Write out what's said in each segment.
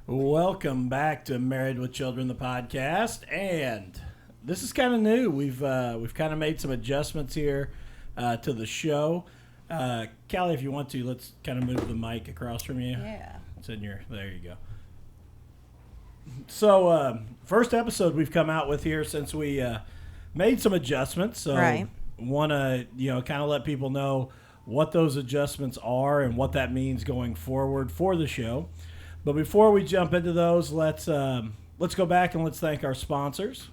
Welcome back to Married with Children, the podcast, and this is kind of new. We've kind of made some adjustments here to the show. Kallie, if you want to, let's kind of move the mic across from you. Yeah. It's in your. There you go. So, first episode we've come out with here since we made some adjustments. So, right. Want to kind of let people know what those adjustments are and what that means going forward for the show. But before we jump into those, let's go back and let's thank our sponsors.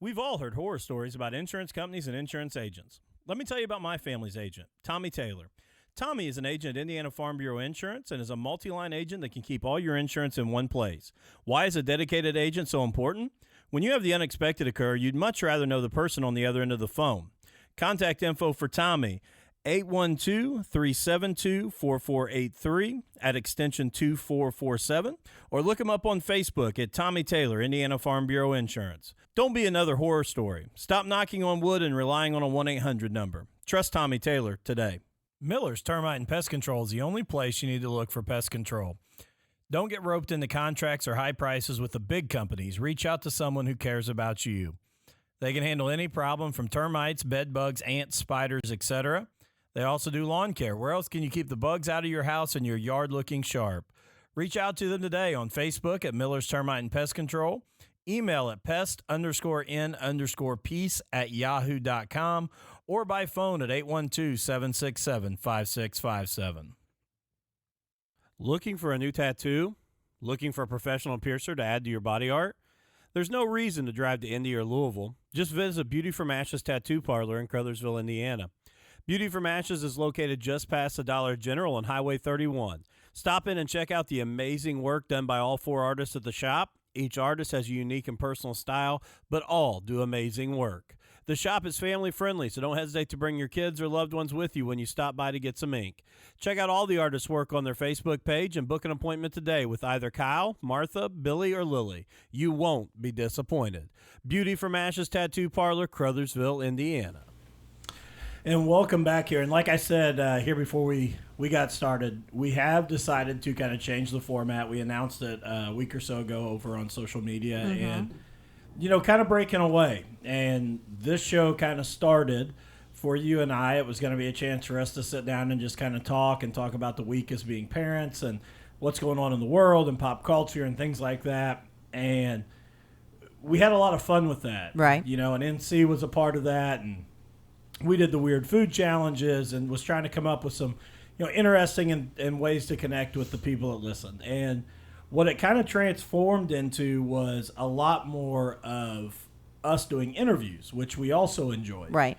We've all heard horror stories about insurance companies and insurance agents. Let me tell you about my family's agent, Tommy Taylor. Tommy is an agent at Indiana Farm Bureau Insurance and is a multi-line agent that can keep all your insurance in one place. Why is a dedicated agent so important? When you have the unexpected occur, you'd much rather know the person on the other end of the phone. Contact info for Tommy, 812-372-4483 at extension 2447, or look him up on Facebook at Tommy Taylor, Indiana Farm Bureau Insurance. Don't be another horror story. Stop knocking on wood and relying on a 1-800 number. Trust Tommy Taylor today. Miller's Termite and Pest Control is the only place you need to look for pest control. Don't get roped into contracts or high prices with the big companies. Reach out to someone who cares about you. They can handle any problem from termites, bed bugs, ants, spiders, etc. They also do lawn care. Where else can you keep the bugs out of your house and your yard looking sharp? Reach out to them today on Facebook at Miller's Termite and Pest Control. Email at pest_n_peace@yahoo.com or by phone at 812-767-5657. Looking for a new tattoo? Looking for a professional piercer to add to your body art? There's no reason to drive to Indy or Louisville. Just visit Beauty from Ashes Tattoo Parlor in Crothersville, Indiana. Beauty from Ashes is located just past the Dollar General on Highway 31. Stop in and check out the amazing work done by all 4 artists at the shop. Each artist has a unique and personal style, but all do amazing work. The shop is family friendly, so don't hesitate to bring your kids or loved ones with you when you stop by to get some ink. Check out all the artists' work on their Facebook page and book an appointment today with either Kyle, Martha, Billy, or Lily. You won't be disappointed. Beauty from Ashes Tattoo Parlor, Crothersville, Indiana. And welcome back here. And like I said here before we got started, we have decided to kind of change the format. We announced it a week or so ago over on social media and, kind of breaking away. And this show kind of started for you and I. It was going to be a chance for us to sit down and just kind of talk about the week as being parents and what's going on in the world and pop culture and things like that. And we had a lot of fun with that. Right. And NC was a part of that. And we did the weird food challenges and was trying to come up with some, interesting and ways to connect with the people that listen. And what it kind of transformed into was a lot more of us doing interviews, which we also enjoyed. Right.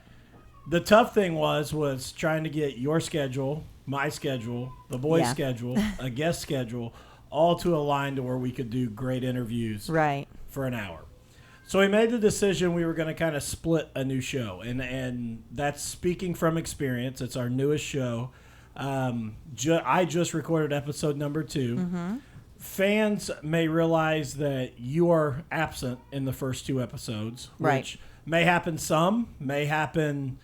The tough thing was trying to get your schedule, my schedule, the boys' schedule, a guest schedule, all to align to where we could do great interviews for an hour. So we made the decision we were going to kind of split a new show, and that's speaking from experience. It's our newest show. I just recorded episode number 2. Mm-hmm. Fans may realize that you are absent in the first 2 episodes, which may happen some, may happen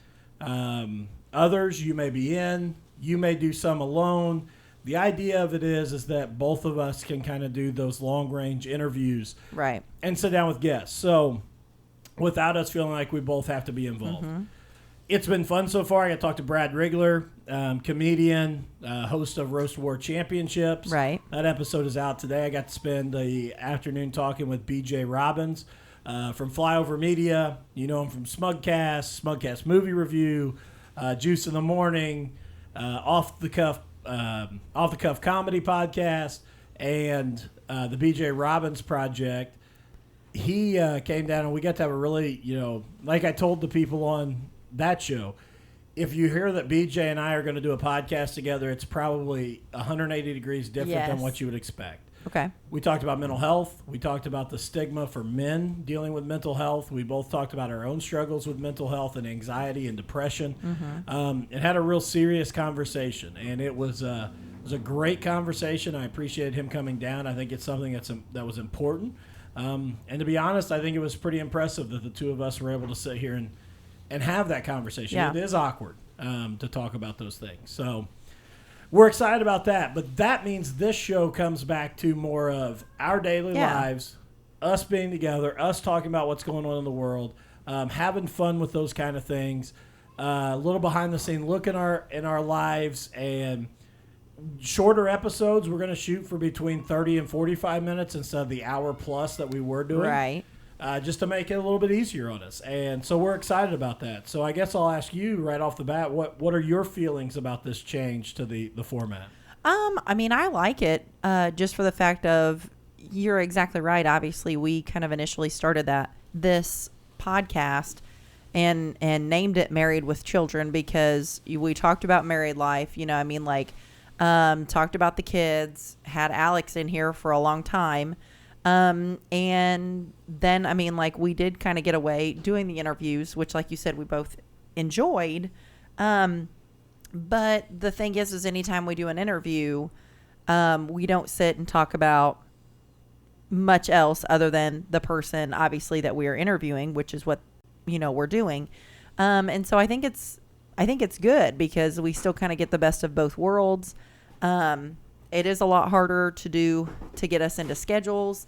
others. You may be in, you may do some alone. The idea of it is that both of us can kind of do those long-range interviews and sit down with guests. So without us feeling like we both have to be involved. Mm-hmm. It's been fun so far. I got to talk to Brad Rigler, comedian, host of Roast War Championships. Right. That episode is out today. I got to spend the afternoon talking with BJ Robbins from Flyover Media. You know him from Smugcast Movie Review, Juice in the Morning, Off the Cuff Comedy Podcast, and the BJ Robbins Project. He came down and we got to have a really, like I told the people on that show, if you hear that BJ and I are going to do a podcast together, it's probably 180 degrees different than what you would expect. Okay. We talked about mental health. We talked about the stigma for men dealing with mental health. We both talked about our own struggles with mental health and anxiety and depression. Mm-hmm. It had a real serious conversation, and it was a great conversation. I appreciated him coming down. I think it's something that was important. And to be honest, I think it was pretty impressive that the two of us were able to sit here and have that conversation. Yeah. It is awkward to talk about those things. So we're excited about that. But that means this show comes back to more of our daily lives, us being together, us talking about what's going on in the world, having fun with those kind of things, a little behind the scene look in our lives, and shorter episodes. We're going to shoot for between 30 and 45 minutes instead of the hour plus that we were doing. Right. Just to make it a little bit easier on us. And so we're excited about that. So I guess I'll ask you right off the bat, what are your feelings about this change to the format? I mean, I like it just for the fact of, you're exactly right. Obviously, we kind of initially started this podcast and named it Married with Children because we talked about married life. You know, I mean, like, talked about the kids, had Alex in here for a long time. And then, I mean, like, we did kind of get away doing the interviews, which, like you said, we both enjoyed. But the thing is anytime we do an interview, we don't sit and talk about much else other than the person, obviously, that we are interviewing, which is what, you know, we're doing. And so I think it's good because we still kind of get the best of both worlds. It is a lot harder to get us into schedules,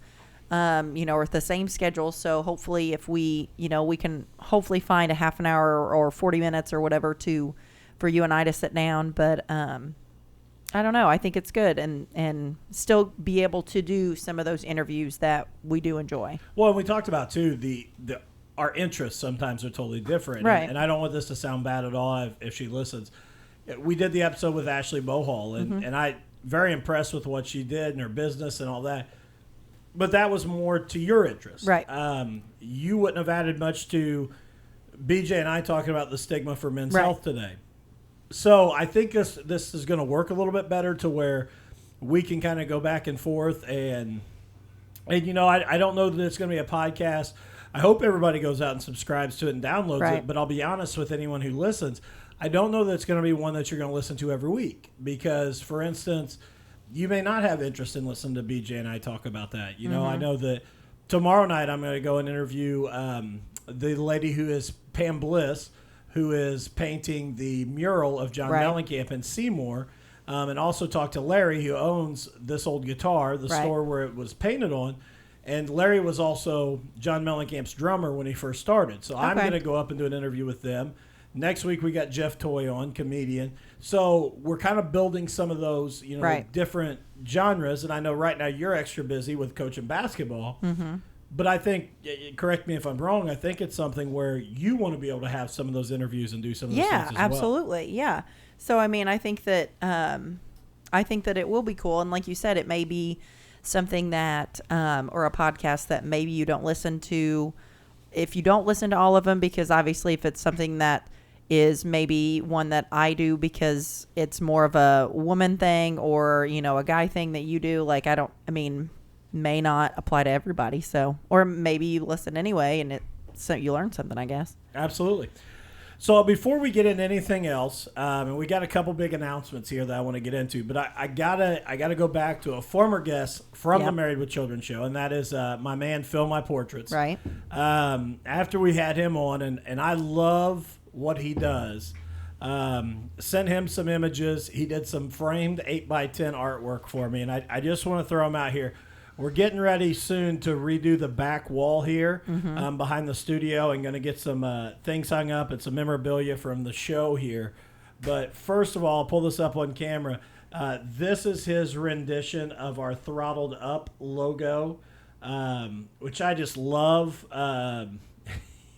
you know, or the same schedule. So hopefully if we can hopefully find a half an hour or 40 minutes or whatever for you and I to sit down. But, I don't know. I think it's good and still be able to do some of those interviews that we do enjoy. Well, we talked about too, our interests sometimes are totally different. Right. And I don't want this to sound bad at all if she listens. We did the episode with Ashley Bohall and I very impressed with what she did and her business and all that. But that was more to your interest. Right. You wouldn't have added much to BJ and I talking about the stigma for men's health today. So I think this is going to work a little bit better to where we can kind of go back and forth. And you know, I don't know that it's going to be a podcast. I hope everybody goes out and subscribes to it and downloads it. But I'll be honest with anyone who listens, I don't know that it's going to be one that you're going to listen to every week. Because, for instance, you may not have interest in listening to BJ and I talk about that. You know, I know that tomorrow night I'm going to go and interview the lady who is Pam Bliss, who is painting the mural of John Mellencamp in Seymour, and also talk to Larry, who owns This Old Guitar, the store where it was painted on. And Larry was also John Mellencamp's drummer when he first started. So I'm going to go up and do an interview with them. Next week we got Jeff Toy on, comedian. So we're kind of building some of those, you know, different genres. And I know right now you're extra busy with coaching basketball. But I think, correct me if I'm wrong, I think it's something where you want to be able to have some of those interviews and do some of those things as well. Absolutely. Yeah. So, I mean, I think that it will be cool. And like you said, it may be something that, or a podcast that maybe you don't listen to. If you don't listen to all of them, because obviously if it's something that is maybe one that I do because it's more of a woman thing or, you know, a guy thing that you do, like, may not apply to everybody. So, or maybe you listen anyway and so you learn something, I guess. Absolutely. So before we get into anything else, and we got a couple big announcements here that I want to get into, but I gotta go back to a former guest from the Married with Children show, and that is my man Phil My Portraits. Right. After we had him on, and I love what he does. Sent him some images. He did some framed 8x10 artwork for me, and I just want to throw him out here. We're getting ready soon to redo the back wall here behind the studio and going to get some things hung up and some memorabilia from the show here. But first of all, I'll pull this up on camera. This is his rendition of our Throttled Up logo, which I just love.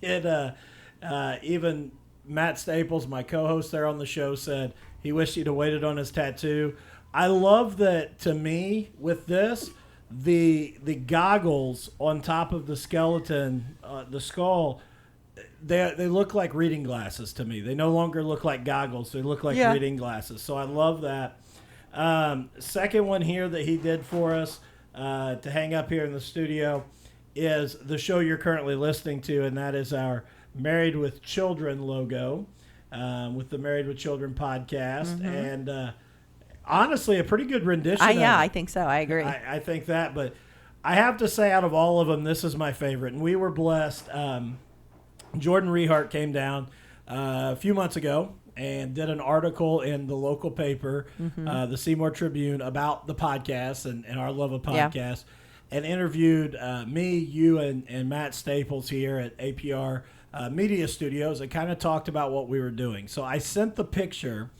Even Matt Staples, my co-host there on the show, said he wished he'd have waited on his tattoo. I love that, to me, with this, the goggles on top of the skeleton, the skull, they look like reading glasses to me. They no longer look like goggles. They look like reading glasses. So I love that. Second one here that he did for us to hang up here in the studio is the show you're currently listening to, and that is our Married with Children logo with the Married with Children podcast. And honestly, a pretty good rendition. I think so. I agree. I think that, but I have to say, out of all of them, this is my favorite. And we were blessed. Jordan Rehart came down a few months ago, and did an article in the local paper, the Seymour Tribune, about the podcast and our love of podcasts, and interviewed me, you, and Matt Staples here at APR Media Studios, and kind of talked about what we were doing. So I sent the picture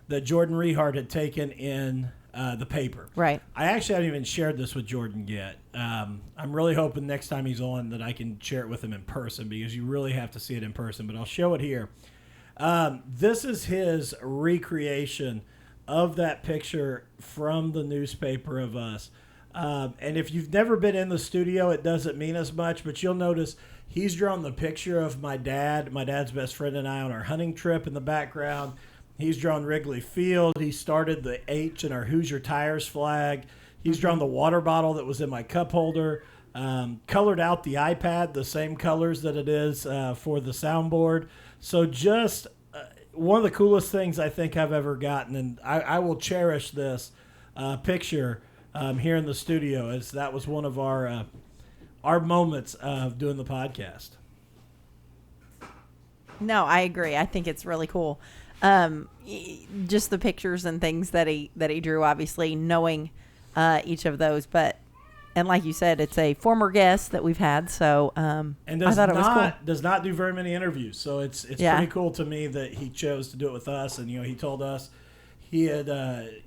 that Jordan Rehart had taken in the paper. Right. I actually haven't even shared this with Jordan yet. I'm really hoping next time he's on that I can share it with him in person, because you really have to see it in person, but I'll show it here. This is his recreation of that picture from the newspaper of us. And if you've never been in the studio, it doesn't mean as much, but you'll notice he's drawn the picture of my dad's best friend, and I on our hunting trip in the background. He's drawn Wrigley Field. He started the H in our Hoosier Tires flag. He's drawn the water bottle that was in my cup holder, colored out the iPad the same colors that it is for the soundboard. So just one of the coolest things I think I've ever gotten, and I will cherish this picture here in the studio, as that was one of our moments of doing the podcast. No, I agree. I think it's really cool. Just the pictures and things that he drew, obviously knowing each of those, and like you said, it's a former guest that we've had, so and I thought it was cool. Does not do very many interviews, so it's pretty cool to me that he chose to do it with us. And he told us he had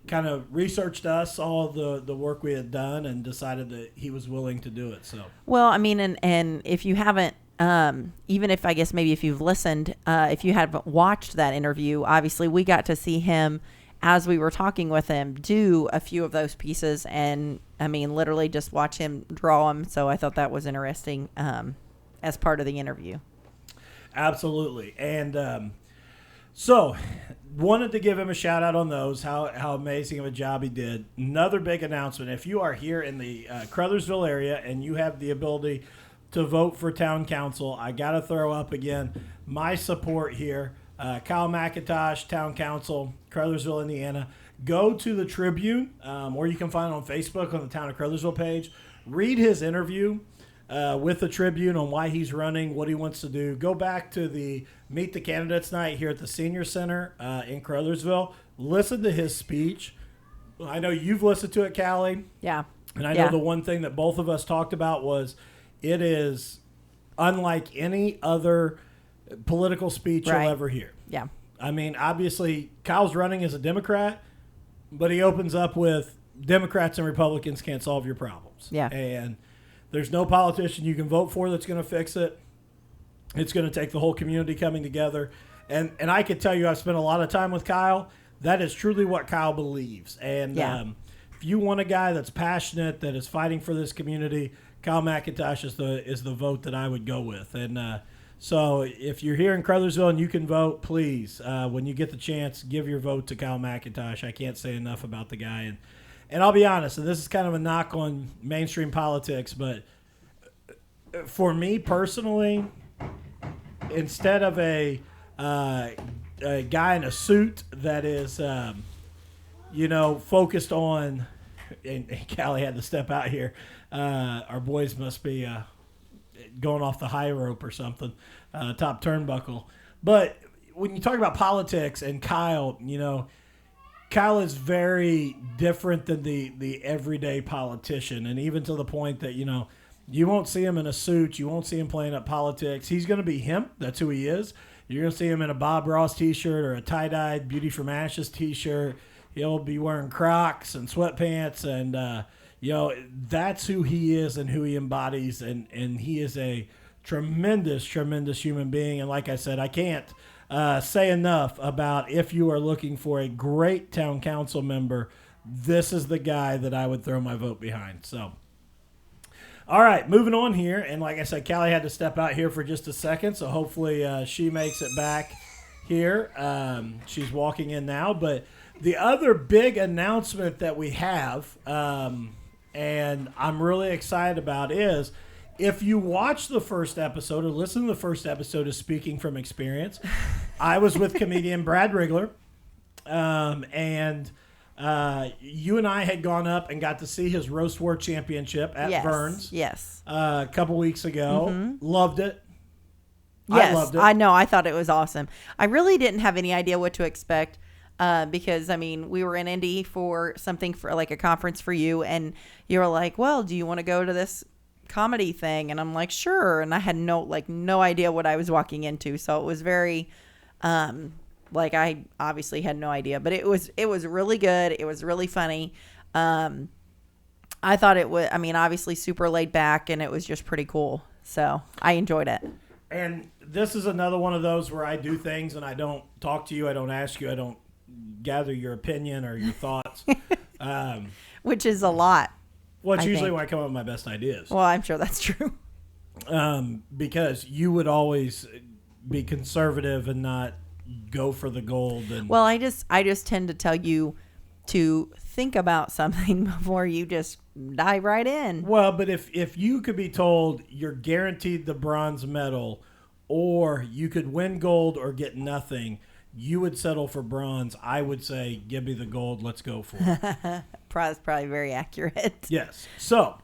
kind of researched us, all the work we had done, and decided that he was willing to do it. So well, I mean, and if you haven't, even if I guess maybe if you've listened, if you haven't watched that interview, obviously we got to see him as we were talking with him do a few of those pieces, and I mean literally just watch him draw them. So I thought that was interesting as part of the interview. Absolutely. And so wanted to give him a shout out on those, how amazing of a job he did. Another big announcement: if you are here in the Crothersville area and you have the ability to vote for town council, I got to throw up again my support here. Kyle McIntosh, town council, Crothersville, Indiana. Go to the Tribune, or you can find it on Facebook on the Town of Crothersville page. Read his interview with the Tribune on why he's running, what he wants to do. Go back to the Meet the Candidates night here at the Senior Center in Crothersville. Listen to his speech. I know you've listened to it, Kallie. Yeah. And I know the one thing that both of us talked about was it is unlike any other political speech you'll ever hear. Yeah. I mean, obviously, Kyle's running as a Democrat, but he opens up with Democrats and Republicans can't solve your problems. Yeah. And there's no politician you can vote for that's going to fix it. It's going to take the whole community coming together. And I can tell you, I've spent a lot of time with Kyle. That is truly what Kyle believes. And if you want a guy that's passionate, that is fighting for this community, Kyle McIntosh is the vote that I would go with. And so if you're here in Crothersville and you can vote, please, when you get the chance, give your vote to Kyle McIntosh. I can't say enough about the guy. And I'll be honest, and this is kind of a knock on mainstream politics, but for me personally, instead of a guy in a suit that is, focused on, and Kallie had to step out here, our boys must be going off the high rope or something, top turnbuckle. But when you talk about politics and Kyle, Kyle is very different than the everyday politician, and even to the point that, you won't see him in a suit. You won't see him playing up politics. He's going to be him. That's who he is. You're going to see him in a Bob Ross T-shirt or a tie-dyed Beauty from Ashes T-shirt. He'll be wearing Crocs and sweatpants, and that's who he is and who he embodies, and he is a tremendous, tremendous human being. And like I said, I can't say enough about, if you are looking for a great town council member, this is the guy that I would throw my vote behind. So, all right, moving on here. And like I said, Kallie had to step out here for just a second, so hopefully she makes it back here. She's walking in now. But the other big announcement that we have, and I'm really excited about, is if you watch the first episode or listen to the first episode of Speaking from Experience, I was with comedian Brad Rigler, and you and I had gone up and got to see his Roast War Championship at Burns. Yes. A couple weeks ago. Mm-hmm. Loved it. Yes, I loved it. I know. I thought it was awesome. I really didn't have any idea what to expect because, I mean, we were in Indy for something for like a conference for you, and you were like, well, do you want to go to this comedy thing? And I'm like, sure. And I had no idea what I was walking into. So it was very, I obviously had no idea, but it was really good. It was really funny. I thought it was, I mean, obviously super laid back, and it was just pretty cool. So I enjoyed it. And this is another one of those where I do things and I don't talk to you, I don't ask you, I don't gather your opinion or your thoughts. Which is a lot. Well, it's I usually think. when I come up with my best ideas. Well, I'm sure that's true. Because you would always be conservative and not go for the gold. And Well, I just tend to tell you to think about something before you just dive right in. Well, but if you could be told you're guaranteed the bronze medal, or you could win gold or get nothing, you would settle for bronze. I would say, give me the gold. Let's go for it. That's probably very accurate. Yes. So,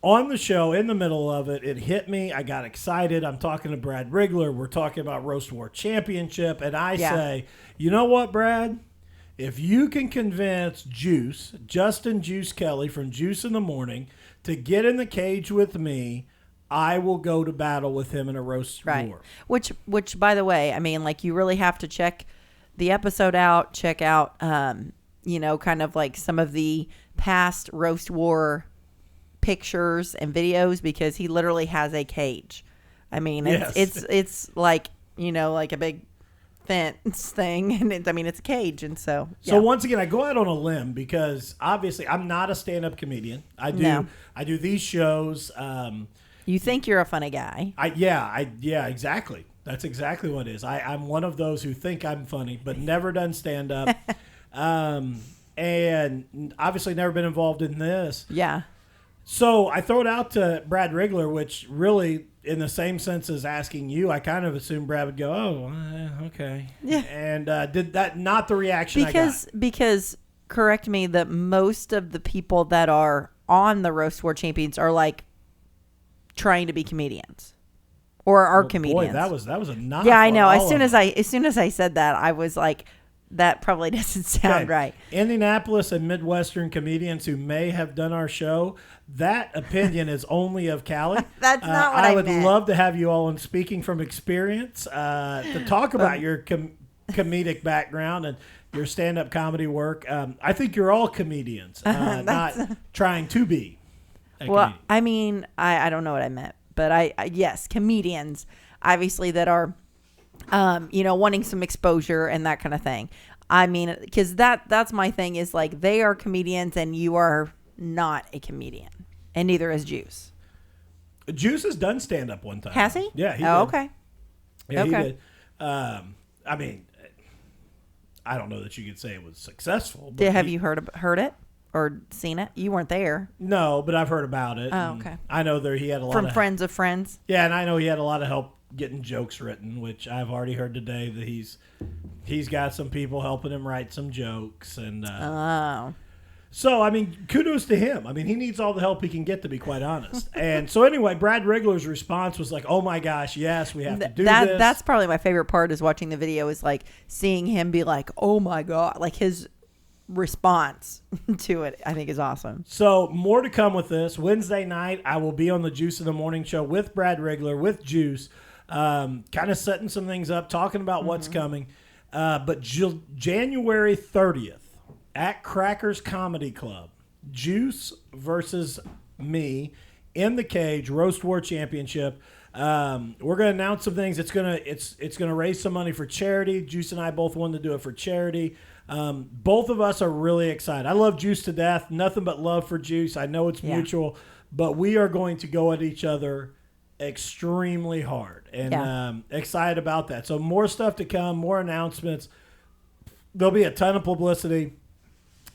on the show, in the middle of it, it hit me. I got excited. I'm talking to Brad Rigler. We're talking about Roast War Championship. And I say, you know what, Brad? If you can convince Justin Juice Kelly from Juice in the Morning, to get in the cage with me, I will go to battle with him in a roast war. Which, by the way, I mean, like, you really have to check the episode out, check out, kind of like some of the past roast war pictures and videos, because he literally has a cage. I mean, it's like, like a big fence thing, and it's a cage, and so once again, I go out on a limb because obviously I'm not a stand-up comedian. I do these shows. You think you're a funny guy. Yeah, exactly. That's exactly what it is. I'm one of those who think I'm funny, but never done stand-up. And obviously never been involved in this. Yeah. So I throw it out to Brad Rigler, which really, in the same sense as asking you, I kind of assumed Brad would go, oh, okay. Yeah. And did that not the reaction I got? Because, correct me, that most of the people that are on the Roast War Champions are like trying to be comedians or are comedians. Boy, that was a knock. Yeah, I know. on As all soon of as I said that, I was like, that probably doesn't sound right. Indianapolis and Midwestern comedians who may have done our show, that opinion is only of Kallie. That's not what I would meant. love to have you all on Speaking from Experience to talk about your comedic background and your stand-up comedy work. I think you're all comedians, not trying to be a comedian. I mean, I don't know what I meant, but yes, comedians, obviously, that are wanting some exposure and that kind of thing. I mean, because that's my thing, is like, they are comedians and you are not a comedian, and neither is Juice. Juice has done stand-up one time. Has he? Yeah, he did. Okay. Yeah, Okay. he did. I mean, I don't know that you could say it was successful. But Have you heard it or seen it? You weren't there. No, but I've heard about it. Oh, okay. I know he had a lot From of friends of friends. Yeah, and I know he had a lot of help getting jokes written, which I've already heard today that he's got some people helping him write some jokes, and so I mean, kudos to him. I mean, he needs all the help he can get, to be quite honest. And so anyway, Brad Rigler's response was like, "Oh my gosh, yes, we have to do this." That's probably my favorite part, is watching the video, is like seeing him be like, "Oh my God," like his response to it, I think, is awesome. So more to come with this. Wednesday night, I will be on the Juice in the Morning show with Brad Rigler, with Juice, kind of setting some things up, talking about what's coming. But January 30th at Crackers Comedy Club, Juice versus me in the cage, Roast War Championship. We're going to announce some things. It's gonna raise some money for charity. Juice and I both wanted to do it for charity. Both of us are really excited. I love Juice to death. Nothing but love for Juice. I know it's mutual, but we are going to go at each other extremely hard, and excited about that. So more stuff to come, more announcements. There'll be a ton of publicity.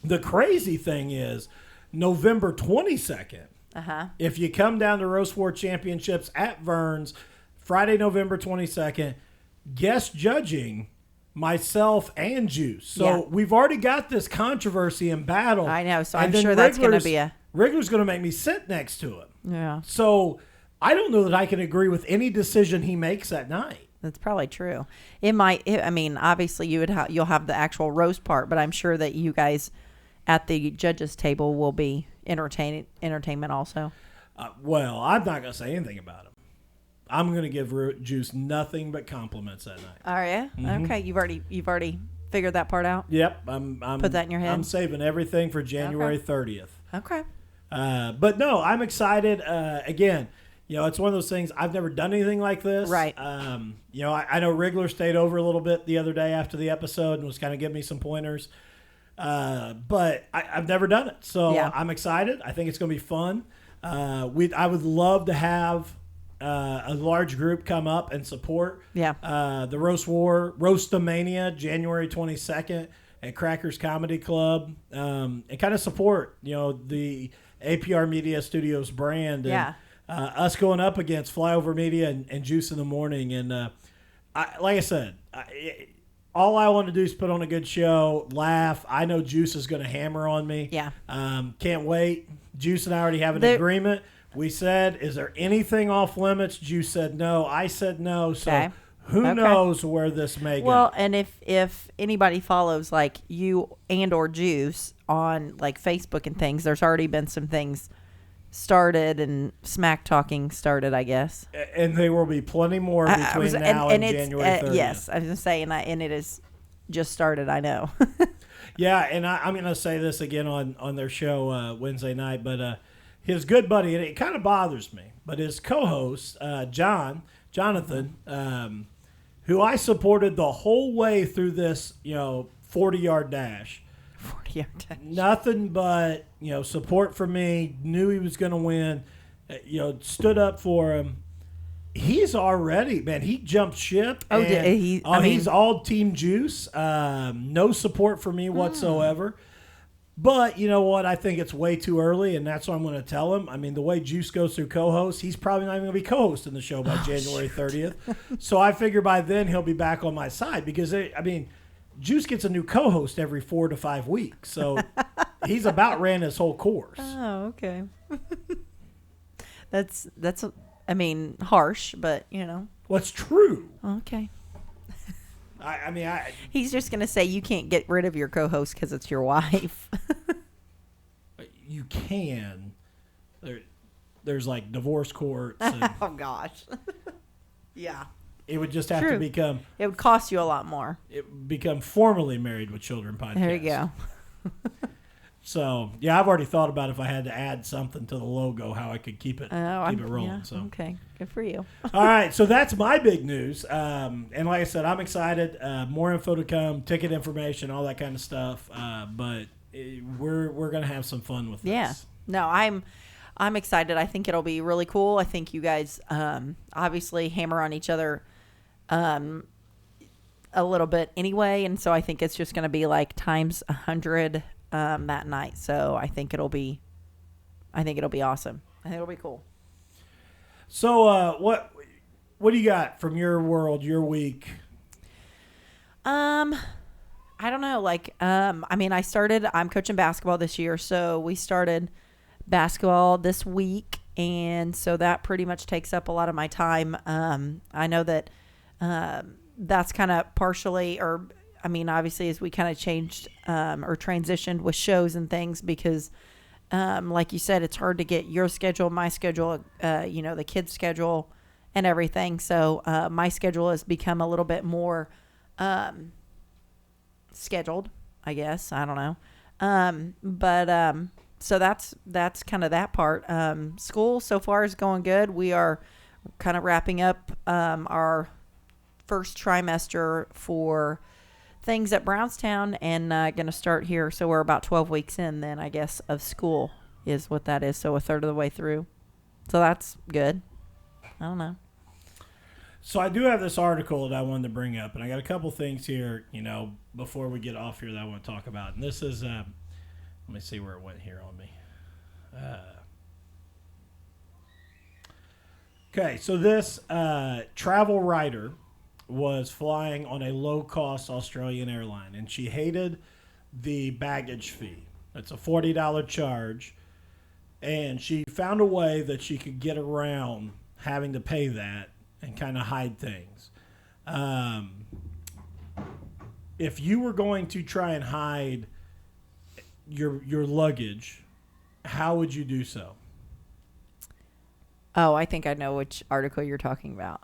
The crazy thing is November 22nd. If you come down to Roast War Championships at Vern's, Friday, November 22nd, guest judging myself and Juice. So we've already got this controversy and battle. I know, so I'm sure that's going to be Rigler's going to make me sit next to him. Yeah. So I don't know that I can agree with any decision he makes that night. That's probably true. It might. I mean, obviously, you'll have the actual roast part, but I'm sure that you guys at the judges' table will be entertainment also. Well, I'm not going to say anything about him. I'm going to give Juice nothing but compliments that night. Are you? Mm-hmm. Okay, you've already figured that part out. Yep, I'm put that in your head. I'm saving everything for January 30th. Okay. But no, I'm excited. Again, it's one of those things. I've never done anything like this. Right. I know Wriggler stayed over a little bit the other day after the episode and was kind of giving me some pointers. But I've never done it, so yeah. I'm excited. I think it's going to be fun. I would love to have a large group come up and support. Yeah. The Roastamania, January 22nd at Crackers Comedy Club, and kind of support the APR Media Studios brand. And, yeah. Us going up against Flyover Media and Juice in the Morning, and like I said. All I want to do is put on a good show, laugh. I know Juice is going to hammer on me. Yeah. Can't wait. Juice and I already have an agreement. We said, is there anything off limits? Juice said no. I said no. So who knows where this may go. Well, and if anybody follows like you and or Juice on like Facebook and things, there's already been some things started and smack talking started, I guess. And there will be plenty more between now and January 30th. Yes, I was going to say, and it is just started, I know. Yeah, and I'm going to say this again on their show Wednesday night, but his good buddy, and it kind of bothers me, but his co-host, Jonathan, who I supported the whole way through this, 40-yard dash. 40-yard dash. Nothing but, support for me, knew he was going to win, stood up for him. He's already, man, he jumped ship. Oh, he's all Team Juice. No support for me whatsoever. But you know what? I think it's way too early, and that's what I'm going to tell him. I mean, the way Juice goes through co-host, he's probably not even going to be co-hosting the show by January 30th. So I figure by then he'll be back on my side because, Juice gets a new co-host every 4 to 5 weeks. So he's about ran his whole course. Oh, okay. That's harsh, but What's true? Okay. I he's just going to say you can't get rid of your co-host because it's your wife. You can. There's like divorce courts. And oh, gosh. Yeah. It would just have to become. It would cost you a lot more. It would become Formally Married with Children podcast. There you go. So, yeah, I've already thought about if I had to add something to the logo, how I could keep it rolling. Yeah, so okay, good for you. All right, so that's my big news. And like I said, I'm excited. More info to come, ticket information, all that kind of stuff. But we're gonna have some fun with this. Yeah. No, I'm excited. I think it'll be really cool. I think you guys obviously hammer on each other a little bit anyway, and so I think it's just gonna be like times 100. That night, so I think it'll be awesome. I think it'll be cool. So, what do you got from your world, your week? I don't know. I'm coaching basketball this year, so we started basketball this week, and so that pretty much takes up a lot of my time. I know that that's kind of partially, obviously, as we kind of changed or transitioned with shows and things because, like you said, it's hard to get your schedule, my schedule, the kids' schedule and everything. So my schedule has become a little bit more scheduled, I guess. I don't know. So that's kind of that part. School so far is going good. We are kind of wrapping up our first trimester for things at Brownstown and going to start here. So we're about 12 weeks in then, I guess, of school is what that is. So a third of the way through. So that's good. I don't know. So I do have this article that I wanted to bring up, and I got a couple things here, before we get off here that I want to talk about. And this is, let me see where it went here on me. Okay, so this travel writer was flying on a low-cost Australian airline, and she hated the baggage fee. It's a $40 charge, and she found a way that she could get around having to pay that and kind of hide things. If you were going to try and hide your luggage, how would you do so? Oh, I think I know which article you're talking about.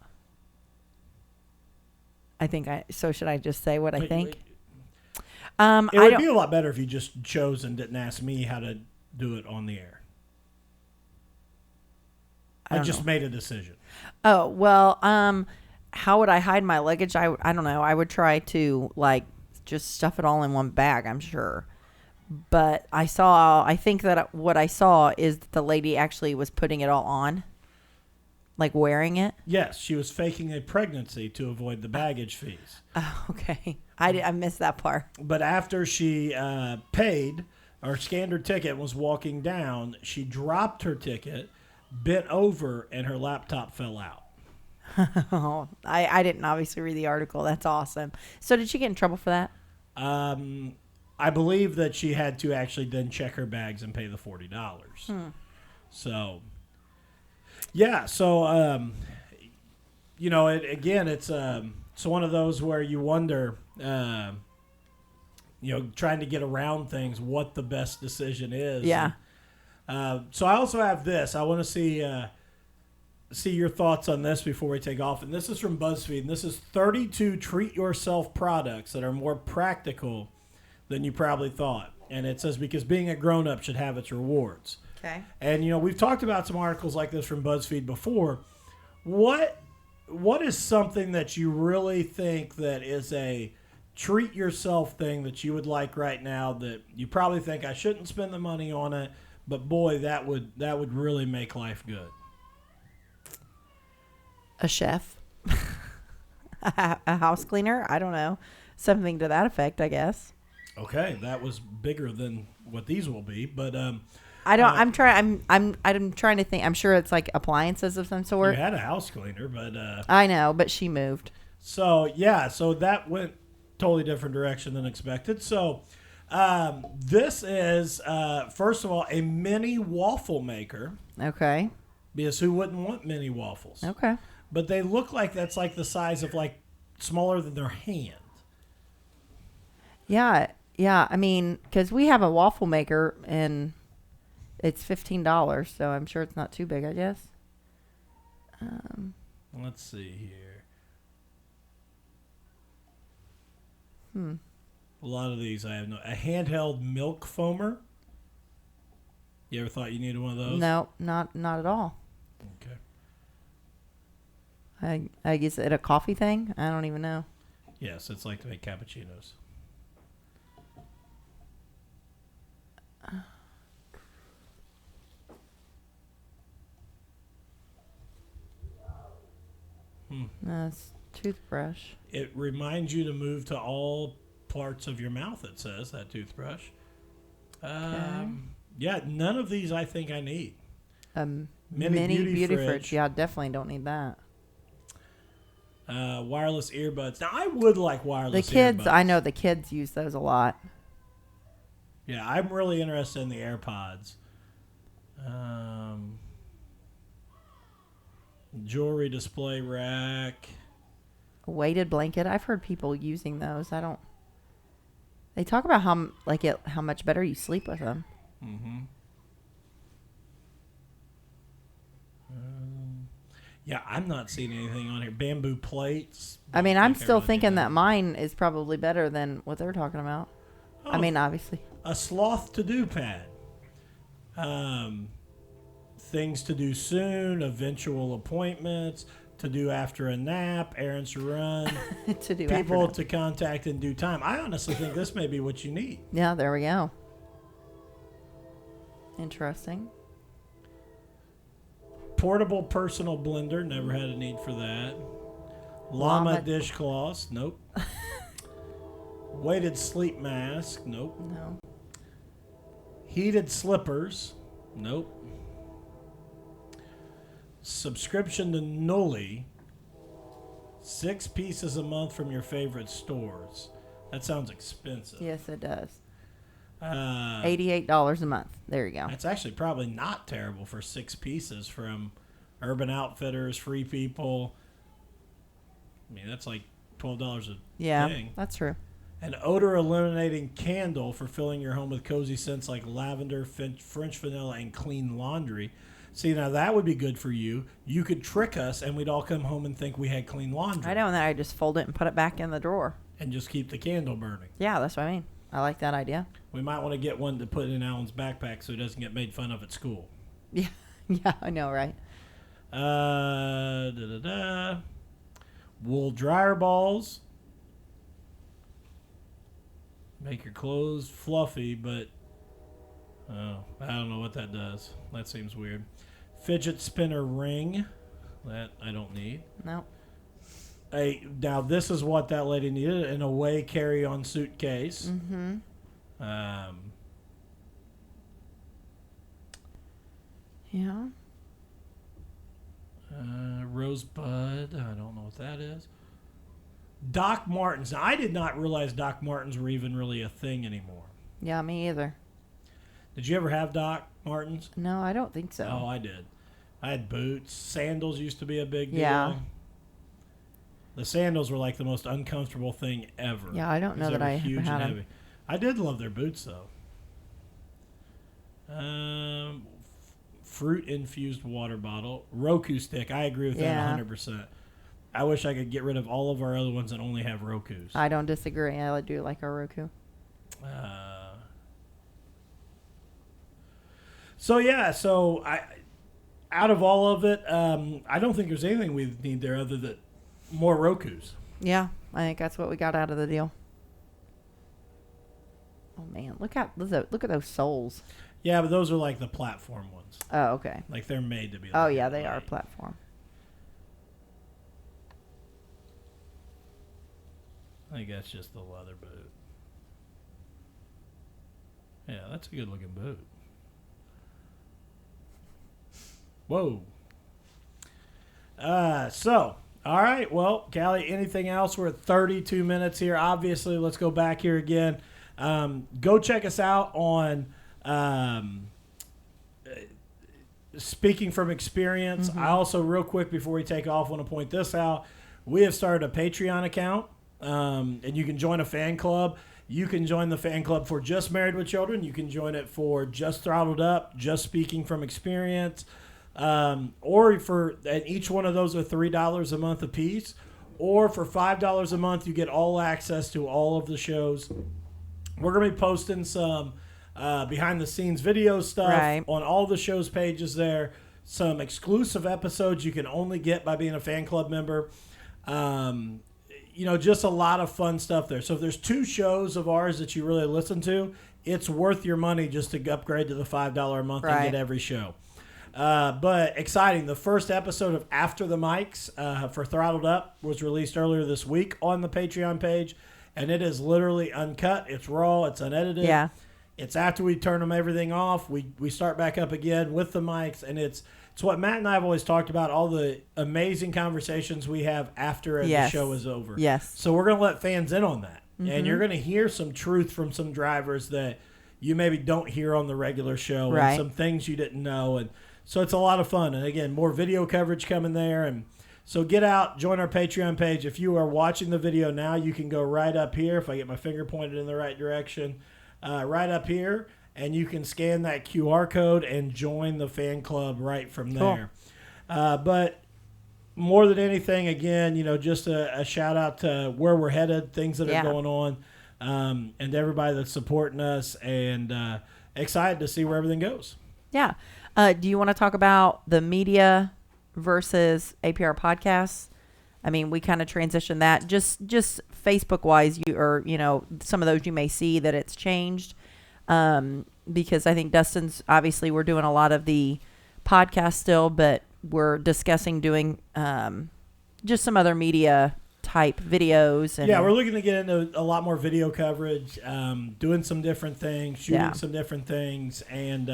So should I just say what I think? It would be a lot better if you just chose and didn't ask me how to do it on the air. I just made a decision. Oh, well, how would I hide my luggage? I don't know. I would try to like just stuff it all in one bag, I'm sure. But I think that what I saw is that the lady actually was putting it all on, like wearing it. Yes, she was faking a pregnancy to avoid the baggage fees. Oh, okay. I missed that part. But after she paid or scanned her ticket and was walking down, she dropped her ticket, bent over, and her laptop fell out. Oh, I didn't obviously read the article. That's awesome. So did she get in trouble for that? I believe that she had to actually then check her bags and pay the $40. So, yeah. So, it's one of those where you wonder, trying to get around things, what the best decision is. Yeah. So I also have this. I want to see your thoughts on this before we take off. And this is from BuzzFeed. And this is 32 treat-yourself products that are more practical than you probably thought. And it says, because being a grown-up should have its rewards. Okay. And, we've talked about some articles like this from BuzzFeed before. What is something that you really think that is a treat-yourself thing that you would like right now that you probably think I shouldn't spend the money on it, but boy, that would really make life good? A chef, a house cleaner. I don't know, something to that effect, I guess. Okay, that was bigger than what these will be, but I don't. I'm trying to think. I'm sure it's like appliances of some sort. You had a house cleaner, but I know, but she moved. So that went totally different direction than expected. So this is first of all a mini waffle maker. Okay. Because who wouldn't want mini waffles? Okay. But they look like that's like the size of like smaller than their hand. Yeah. I mean, because we have a waffle maker and it's $15, so I'm sure it's not too big, I guess. Let's see here. A lot of these I have a handheld milk foamer. You ever thought you needed one of those? No, not at all. Okay. I guess it a coffee thing? I don't even know. Yes, it's like to make cappuccinos. That's toothbrush. It reminds you to move to all parts of your mouth, it says, that toothbrush. Okay. Yeah, none of these I think I need. Mini beauty fridge. Yeah, I definitely don't need that. Wireless earbuds. Now, I would like wireless earbuds. I know the kids use those a lot. Yeah, I'm really interested in the AirPods. Jewelry display rack. A weighted blanket. I've heard people using those. They talk about how much better you sleep with them. Mm-hmm. Yeah, I'm not seeing anything on here. Bamboo plates. I mean, I'm still thinking that mine is probably better than what they're talking about. Oh, I mean, obviously. A sloth to-do pad. Things to do soon, eventual appointments, to do after a nap, errands to run, to do people to contact in due time. I honestly think this may be what you need. Yeah, there we go. Interesting. Portable personal blender. Never had a need for that. Llama dishcloths. Nope. Weighted sleep mask. Nope. No. Heated slippers. Nope. Subscription to Nully. 6 pieces a month from your favorite stores. That sounds expensive. Yes, it does. $88 a month. There you go. That's actually probably not terrible for 6 pieces from Urban Outfitters, Free People. I mean, that's like $12 a thing. That's true. An odor-eliminating candle for filling your home with cozy scents like lavender, French vanilla, and clean laundry. See, now that would be good for you. You could trick us, and we'd all come home and think we had clean laundry. I know, and then I just fold it and put it back in the drawer. And just keep the candle burning. Yeah, that's what I mean. I like that idea. We might want to get one to put in Alan's backpack so he doesn't get made fun of at school. Yeah, yeah, I know, right? Wool dryer balls. Make your clothes fluffy, but I don't know what that does. That seems weird. Fidget spinner ring. That I don't need. No. Now this is what that lady needed: an away carry-on suitcase. Mm-hmm. Yeah. Rosebud. I don't know what that is. Doc Martens. Now, I did not realize Doc Martens were even really a thing anymore. Yeah, me either. Did you ever have Doc Martens? No, I don't think so. Oh, I did. I had boots. Sandals used to be a big deal. Yeah. The sandals were like the most uncomfortable thing ever. Yeah, I don't know that I ever had them. I did love their boots, though. Fruit-infused water bottle. Roku stick. I agree with that 100%. I wish I could get rid of all of our other ones and only have Rokus. I don't disagree. I do like our Roku. So out of all of it, I don't think there's anything we need there other than more Rokus. Yeah, I think that's what we got out of the deal. Oh man, look at those soles. Yeah, but those are like the platform ones. Oh, okay. Like they're made to be. Oh yeah, they are platform. I think that's just the leather boot. Yeah, that's a good looking boot. Whoa. All right. Well, Kallie, anything else? We're at 32 minutes here. Obviously, let's go back here again. Go check us out on Speaking from Experience. Mm-hmm. I also, real quick before we take off, want to point this out. We have started a Patreon account. And you can join a fan club. You can join the fan club for just Married with Children. You can join it for just Throttled Up, just Speaking from Experience. And each one of those are $3 a month a piece. Or for $5 a month, you get all access to all of the shows. We're going to be posting some behind the scenes video stuff on all the show's pages there. Some exclusive episodes you can only get by being a fan club member. Just a lot of fun stuff there. So if there's 2 shows of ours that you really listen to, it's worth your money just to upgrade to the $5 a month and get every show. But exciting. The first episode of After the Mics for Throttled Up was released earlier this week on the Patreon page, and it is literally uncut. It's raw. It's unedited. Yeah. It's after we turn everything off. We start back up again with the mics, and it's what Matt and I have always talked about, all the amazing conversations we have after the show is over. Yes. So we're going to let fans in on that. Mm-hmm. And you're going to hear some truth from some drivers that you maybe don't hear on the regular show. Right. And some things you didn't know. And so it's a lot of fun. And again, more video coverage coming there. And so get out, join our Patreon page. If you are watching the video now, you can go right up here. If I get my finger pointed in the right direction, right up here. And you can scan that QR code and join the fan club right from there. But more than anything, again, just a shout out to where we're headed, things that are going on, and everybody that's supporting us, and excited to see where everything goes. Yeah. Do you want to talk about the media versus APR podcasts? I mean, we kind of transitioned that just Facebook wise, some of those you may see that it's changed. Because I think Dustin's obviously we're doing a lot of the podcast still, but we're discussing doing just some other media type videos. And we're looking to get into a lot more video coverage, doing some different things, shooting some different things. And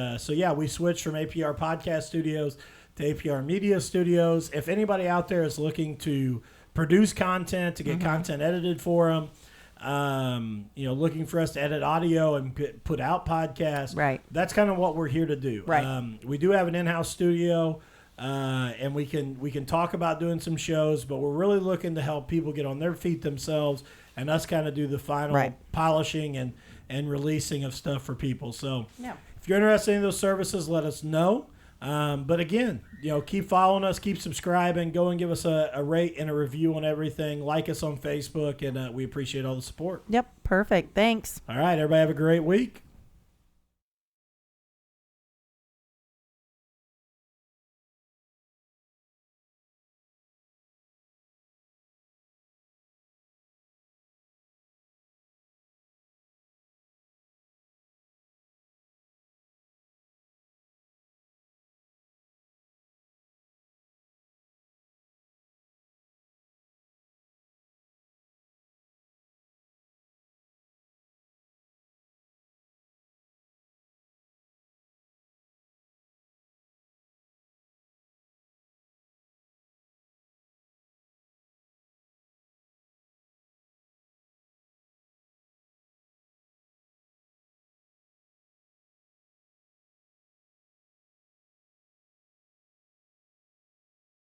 we switched from APR Podcast Studios to APR Media Studios. If anybody out there is looking to produce content, to get content edited for them, looking for us to edit audio and put out podcasts. Right. That's kind of what we're here to do. Right. We do have an in-house studio. and we can talk about doing some shows, but we're really looking to help people get on their feet themselves, and us kind of do the final polishing and releasing of stuff for people. So if you're interested in those services, let us know. But again, keep following us, keep subscribing, go and give us a rate and a review on everything. Like us on Facebook, and we appreciate all the support. Yep. Perfect. Thanks. All right. Everybody have a great week.